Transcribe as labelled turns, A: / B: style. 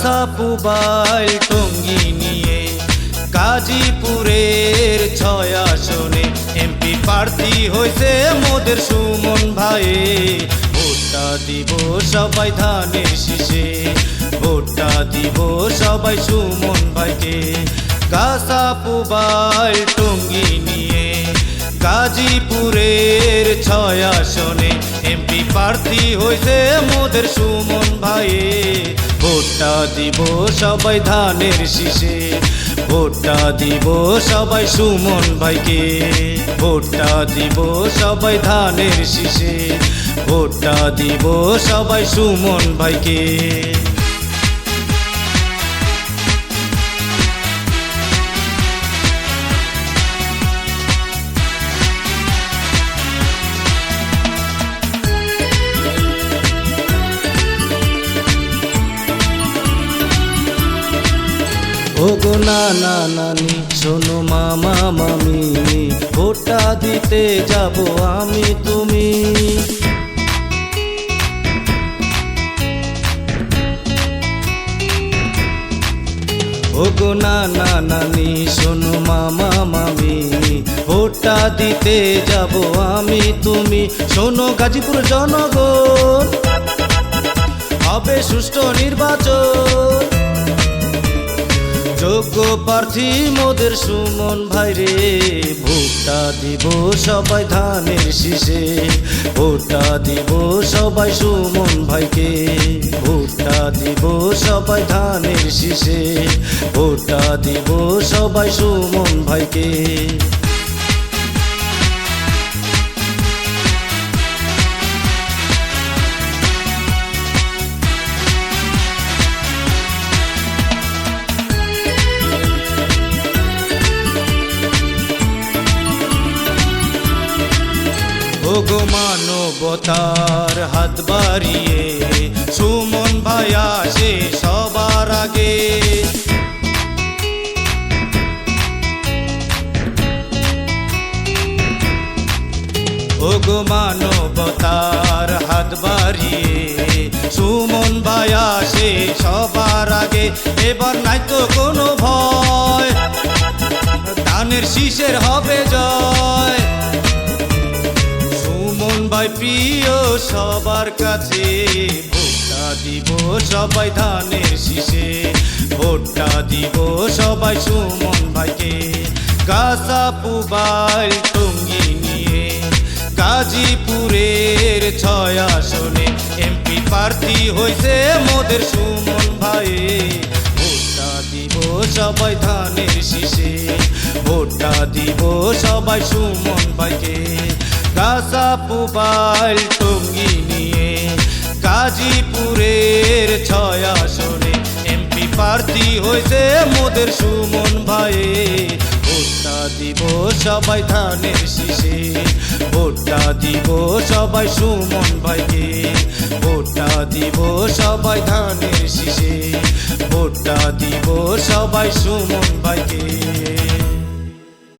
A: কাঁসাপুবাইল টঙ্গী নিয়ে গাজীপুরের ৬ আসনে এমপি প্রার্থী হয়েছে মোদের সুমন ভাই। ভোটটা দিব সবাই ধানের শীষে, ভোটটা দিব সবাই সুমন ভাইকে। কাঁসাপুবাইল টঙ্গী নিয়ে গাজীপুরের ৬ আসনে এমপি প্রার্থী হয়েছে মোদের সুমন ভাই। ভোটটা দিব সবাই ধানের শীষে, ভোটটা দিব সবাই সুমন ভাইকে। ভোটটা দিব সবাই ধানের শীষে, ভোটটা দিব সবাই সুমন ভাইকে। ওগো নানা নানি শোনো মামা মামি, ভোটটা দিতে যাব আমি তুমি। ওগো নানা নানি শোনো মামা মামি, ভোটটা দিতে যাব আমি তুমি। শোনো গাজীপুর জনগণ, হবে সুষ্ঠু নির্বাচন, যোগ্য প্রার্থী মোদের সুমন ভাই রে। ভোটটা দিব সবাই ধানের শীষে, ভোটটা দিব সবাই সুমন ভাইকে। ভোটটা দিব সবাই ধানের শীষে, ভোটটা দিব সবাই সুমন ভাইকে। ওগো মানবতার হাত বাড়িয়ে সুমন ভাই আসে সবার আগে। ওগো মানবতার হাত বাড়িয়ে সুমন ভাই আসে সবার আগে। এবার নাই তো কোনো ভয়, ধানের শীষের হবে জয়। সুমন ভাই প্রিয় সবার কাছে, ভোটটা দিব সবাই ধানের শীষে, ভোটটা দিব সবাই সুমন ভাইকে। কাঁসাপুবাইল টঙ্গী নিয়ে গাজীপুরের ৬ আসনে এমপি প্রার্থী হয়েছে মোদের সুমন ভাই। ভোটটা দিব সবাই ধানের শীষে, ভোটটা দিব সবাই সুমন ভাইকে। কাঁসাপুবাইল টঙ্গী নিয়ে গাজীপুরের ৬ আসনে এমপি প্রার্থী হয়েছে মোদের সুমন ভাই। ভোটটা দিব সবাই ধানের শীষে, ভোটটা দিব সবাই সুমন ভাইকে। ভোটটা দিব সবাই ধানের শীষে, ভোটটা দিব সবাই সুমন ভাইকে।